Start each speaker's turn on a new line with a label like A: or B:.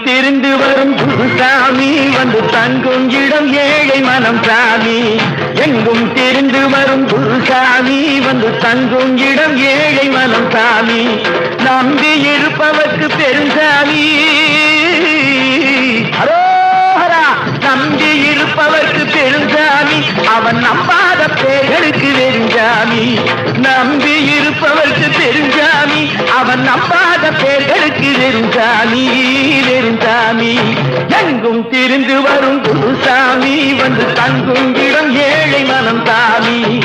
A: திரிந்து வரும் குருசாமி வந்து தங்கும் இடம் ஏழை மனம் சாமி. எங்கும் திரிந்து வரும் குருசாமி வந்து தங்கும் இடம் ஏழை மனம் சாமி. நம்பி இருப்பவர்க்கு பெருசாமி. அரோஹரா. நம்பி இருப்பவர்க்கு பெருசாமி, அவன் நம்பாத பேர்களுக்கு வெறுஞ்சாமி. நம்பி இருப்பவர்க்கு பெருஞ்சாமி, அவன் நம்பாத பேர்களுக்கு வெறுஞ்சாமி. வெறுஞ்சாமி. எங்கும் திரிந்து வரும் குருசாமி வந்து தங்கும் இடம் ஏழை மனம் சாமி.